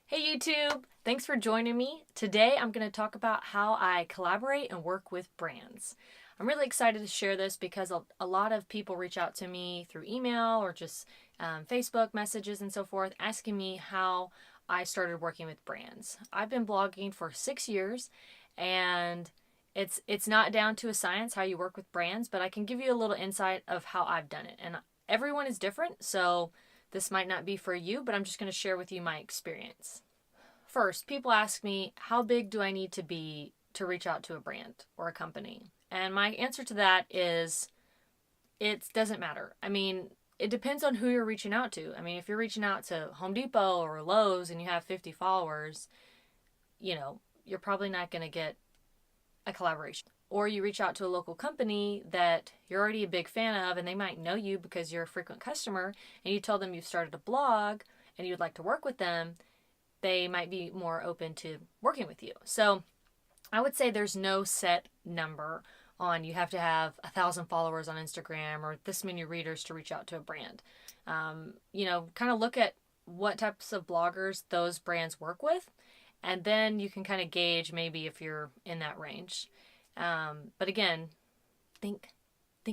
Hey YouTube! Thanks for joining me. Today I'm going to talk about how I collaborate and work with brands. I'm really excited to share this because a lot of people reach out to me through email or just Facebook messages and so forth asking me how I started working with brands. I've been blogging for 6 years and it's not down to a science how you work with brands, but I can give you a little insight of how I've done it. And everyone is different, so this might not be for you, but I'm just going to share with you my experience. First, people ask me, how big do I need to be to reach out to a brand or a company? And my answer to that is it doesn't matter. I mean, it depends on who you're reaching out to. I mean, if you're reaching out to Home Depot or Lowe's and you have 50 followers, you're probably not going to get a collaboration. Or you reach out to a local company that you're already a big fan of and they might know you because you're a frequent customer, and you tell them you've started a blog and you'd like to work with them, they might be more open to working with you. So I would say there's no set number on you have to have 1,000 followers on Instagram or this many readers to reach out to a brand. Kind of look at what types of bloggers those brands work with, and then you can kind of gauge maybe if you're in that range. But again, think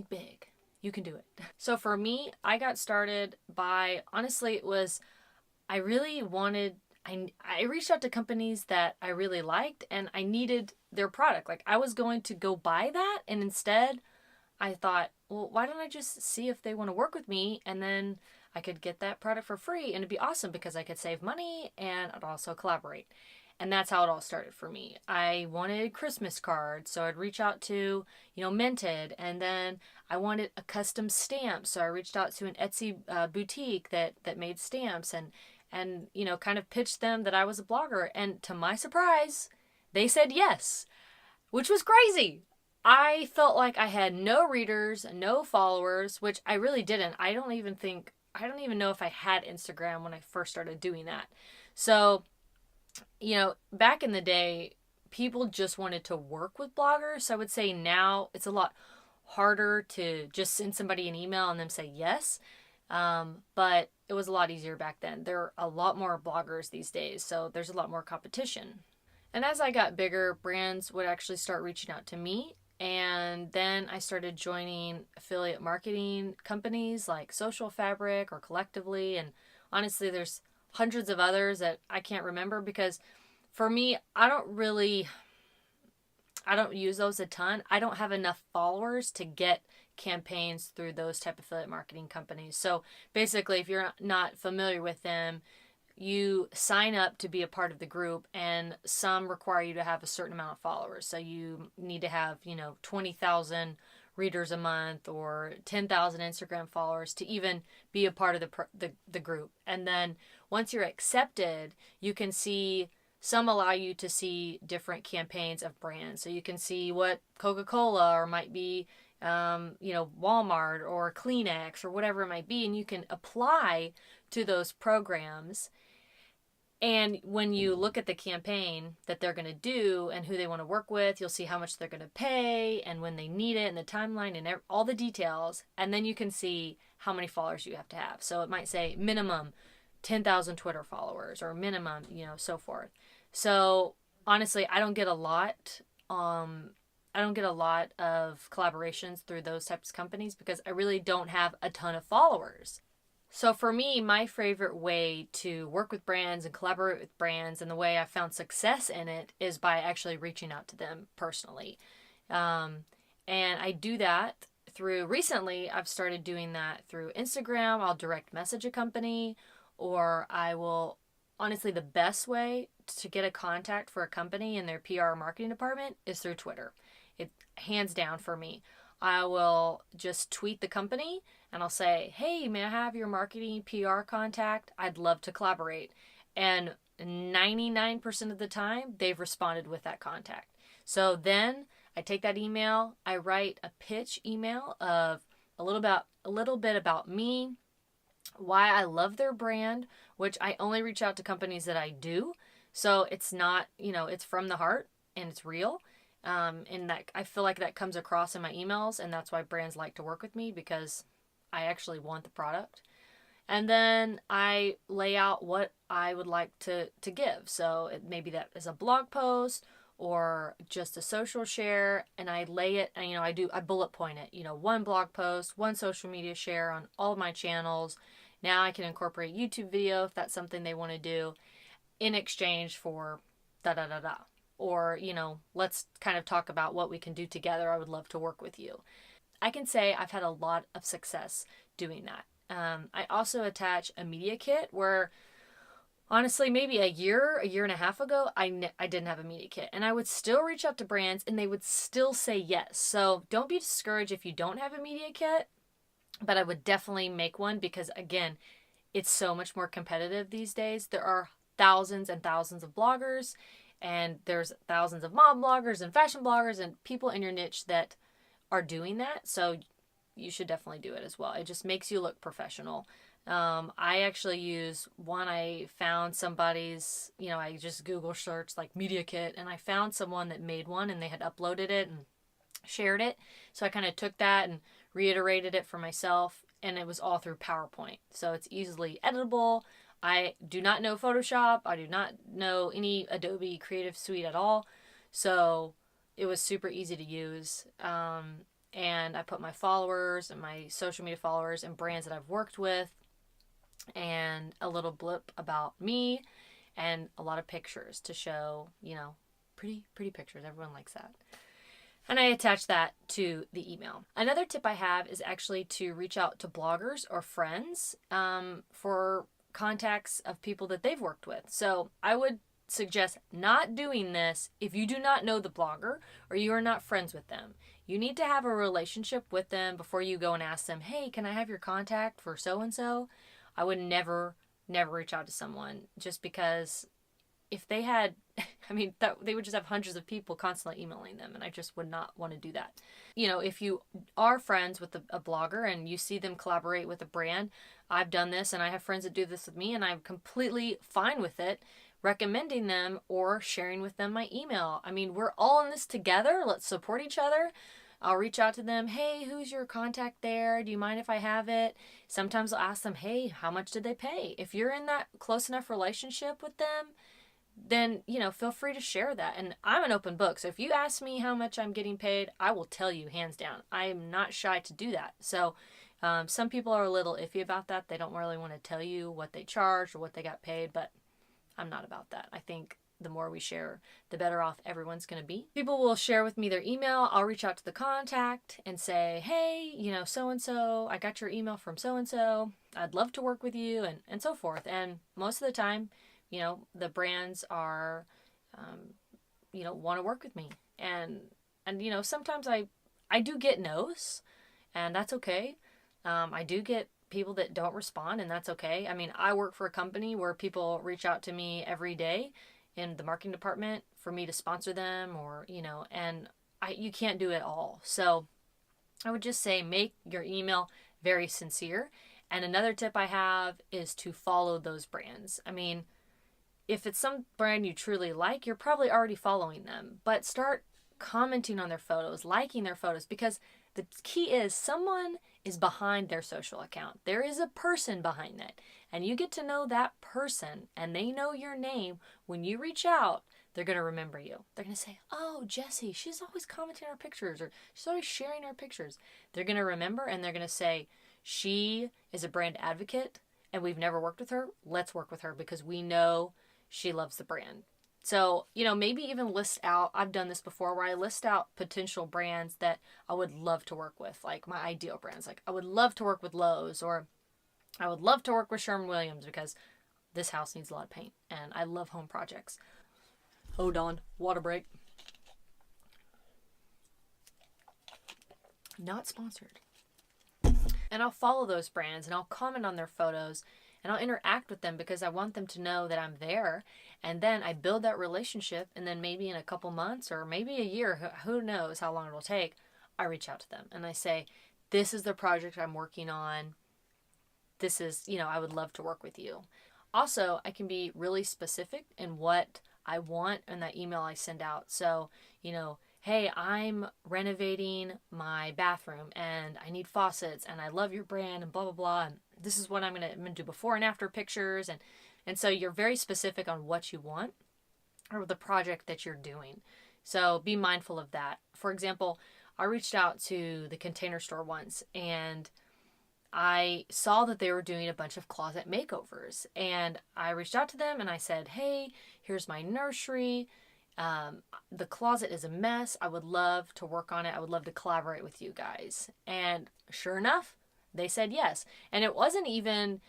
big. You can do it. So for me, I got started by, honestly, it was, I really wanted, I reached out to companies that I really liked and I needed their product. Like I was going to go buy that, and instead I thought, well, why don't I just see if they want to work with me, and then I could get that product for free and it'd be awesome because I could save money and I'd also collaborate. And that's how it all started for me. I wanted Christmas cards, so I'd reach out to, Minted, and then I wanted a custom stamp, so I reached out to an Etsy boutique that made stamps, and kind of pitched them that I was a blogger, and to my surprise, they said yes, which was crazy. I felt like I had no readers, no followers, which I really didn't. I don't even know if I had Instagram when I first started doing that. So back in the day, people just wanted to work with bloggers. So I would say now it's a lot harder to just send somebody an email and them say yes. But it was a lot easier back then. There are a lot more bloggers these days, so there's a lot more competition. And as I got bigger, brands would actually start reaching out to me. And then I started joining affiliate marketing companies like Social Fabric or Collectively. And honestly, there's hundreds of others that I can't remember because for me, I don't use those a ton. I don't have enough followers to get campaigns through those type of affiliate marketing companies. So basically, if you're not familiar with them, you sign up to be a part of the group, and some require you to have a certain amount of followers. So you need to have, 20,000 readers a month or 10,000 Instagram followers to even be a part of the group. And then once you're accepted, you can see, some allow you to see different campaigns of brands. So you can see what Coca-Cola or might be Walmart or Kleenex or whatever it might be, and you can apply to those programs. And when you look at the campaign that they're going to do and who they want to work with, you'll see how much they're going to pay and when they need it and the timeline and all the details. And then you can see how many followers you have to have. So it might say minimum 10,000 Twitter followers or minimum, so forth. So honestly, I don't get a lot. I don't get a lot of collaborations through those types of companies because I really don't have a ton of followers. So for me, my favorite way to work with brands and collaborate with brands, and the way I found success in it, is by actually reaching out to them personally. And I do that recently, I've started doing that through Instagram. I'll direct message a company, or I will, honestly, the best way to get a contact for a company in their PR marketing department is through Twitter. It hands down for me. I will just tweet the company and I'll say, hey, may I have your marketing PR contact? I'd love to collaborate. And 99% of the time, they've responded with that contact. So then I take that email, I write a pitch email of a little bit about me, why I love their brand, which I only reach out to companies that I do. So it's not, it's from the heart and it's real. And that I feel like that comes across in my emails, and that's why brands like to work with me, because I actually want the product. And then I lay out what I would like to give. So maybe that is a blog post or just a social share, and I lay it, and I bullet point it, one blog post, one social media share on all of my channels. Now I can incorporate YouTube video if that's something they want to do in exchange for da da da da. Or, let's kind of talk about what we can do together. I would love to work with you. I can say I've had a lot of success doing that. I also attach a media kit where, honestly, maybe a year and a half ago, I didn't have a media kit. And I would still reach out to brands and they would still say yes. So don't be discouraged if you don't have a media kit, but I would definitely make one because, again, it's so much more competitive these days. There are thousands and thousands of bloggers, and there's thousands of mom bloggers and fashion bloggers and people in your niche that are doing that. So you should definitely do it as well. It just makes you look professional. I actually use one. I found somebody's, I just Google searched like media kit, and I found someone that made one and they had uploaded it and shared it. So I kind of took that and reiterated it for myself, and it was all through PowerPoint. So it's easily editable. I do not know Photoshop. I do not know any Adobe Creative Suite at all. So it was super easy to use. And I put my followers and my social media followers and brands that I've worked with, and a little blip about me, and a lot of pictures to show, pretty pictures. Everyone likes that. And I attach that to the email. Another tip I have is actually to reach out to bloggers or friends for contacts of people that they've worked with. So I would suggest not doing this if you do not know the blogger or you are not friends with them. You need to have a relationship with them before you go and ask them, hey, can I have your contact for so-and-so? I would never reach out to someone just because if they had, they would just have hundreds of people constantly emailing them, and I just would not want to do that. If you are friends with a blogger and you see them collaborate with a brand, I've done this, and I have friends that do this with me, and I'm completely fine with it, recommending them or sharing with them my email. We're all in this together. Let's support each other. I'll reach out to them. Hey, who's your contact there? Do you mind if I have it? Sometimes I'll ask them, hey, how much did they pay? If you're in that close enough relationship with them, then, feel free to share that. And I'm an open book. So if you ask me how much I'm getting paid, I will tell you hands down. I am not shy to do that. So some people are a little iffy about that. They don't really want to tell you what they charge or what they got paid, but I'm not about that. I think the more we share, the better off everyone's going to be. People will share with me their email. I'll reach out to the contact and say, hey, so-and-so, I got your email from so-and-so. I'd love to work with you, and so forth. And most of the time, the brands are, want to work with me. And sometimes I do get no's, and that's okay. I do get people that don't respond, and that's okay. I work for a company where people reach out to me every day in the marketing department for me to sponsor them, or, and you can't do it all. So I would just say make your email very sincere. And another tip I have is to follow those brands. If it's some brand you truly like, you're probably already following them, but start commenting on their photos, liking their photos, because the key is someone is behind their social account. There is a person behind that, and you get to know that person, and they know your name. When you reach out, they're going to remember you. They're going to say, oh, Jessie, she's always commenting our pictures, or she's always sharing our pictures. They're going to remember, and they're going to say, she is a brand advocate, and we've never worked with her. Let's work with her because we know she loves the brand. So, maybe even list out, I've done this before where I list out potential brands that I would love to work with, like my ideal brands. Like I would love to work with Lowe's, or I would love to work with Sherwin-Williams because this house needs a lot of paint and I love home projects. Hold on, water break. Not sponsored. And I'll follow those brands and I'll comment on their photos and I'll interact with them because I want them to know that I'm there. And then I build that relationship, and then maybe in a couple months or maybe a year, who knows how long it'll take, I reach out to them and I say, this is the project I'm working on. This is, I would love to work with you. Also, I can be really specific in what I want in that email I send out. So, hey, I'm renovating my bathroom and I need faucets and I love your brand and blah, blah, blah. this is what I'm gonna do before and after pictures, and so you're very specific on what you want or the project that you're doing. So be mindful of that. For example, I reached out to the Container Store once, and I saw that they were doing a bunch of closet makeovers, and I reached out to them and I said, hey, here's my nursery. The closet is a mess. I would love to work on it. I would love to collaborate with you guys. And sure enough, they said yes. And it wasn't even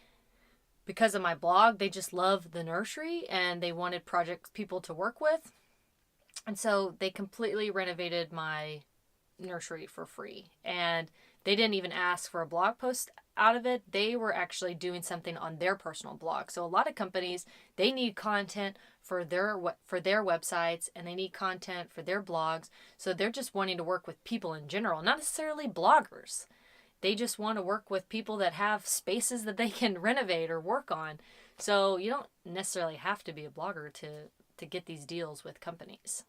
because of my blog. They just love the nursery and they wanted project people to work with. And so they completely renovated my nursery for free. And they didn't even ask for a blog post out of it. They were actually doing something on their personal blog. So a lot of companies, they need content for their websites, and they need content for their blogs. So they're just wanting to work with people in general, not necessarily bloggers. They just want to work with people that have spaces that they can renovate or work on. So you don't necessarily have to be a blogger to get these deals with companies.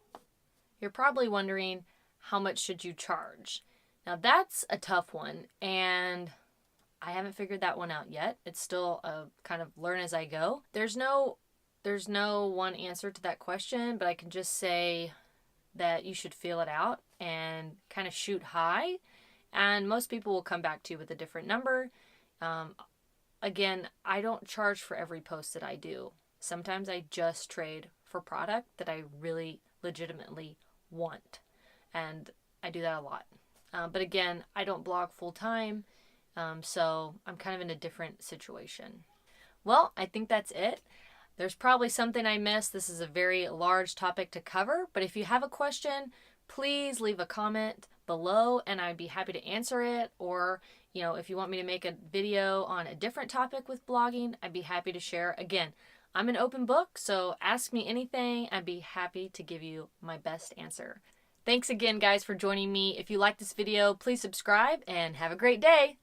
You're probably wondering, how much should you charge? Now that's a tough one, and I haven't figured that one out yet. It's still a kind of learn as I go. There's no one answer to that question, but I can just say that you should feel it out and kind of shoot high, and most people will come back to you with a different number. Again, I don't charge for every post that I do. Sometimes I just trade for product that I really legitimately want, and I do that a lot. But again, I don't blog full time, so I'm kind of in a different situation. Well, I think that's it. There's probably something I missed. This is a very large topic to cover, but if you have a question, please leave a comment below and I'd be happy to answer it. Or, if you want me to make a video on a different topic with blogging, I'd be happy to share. Again, I'm an open book, so ask me anything. I'd be happy to give you my best answer. Thanks again, guys, for joining me. If you like this video, please subscribe and have a great day.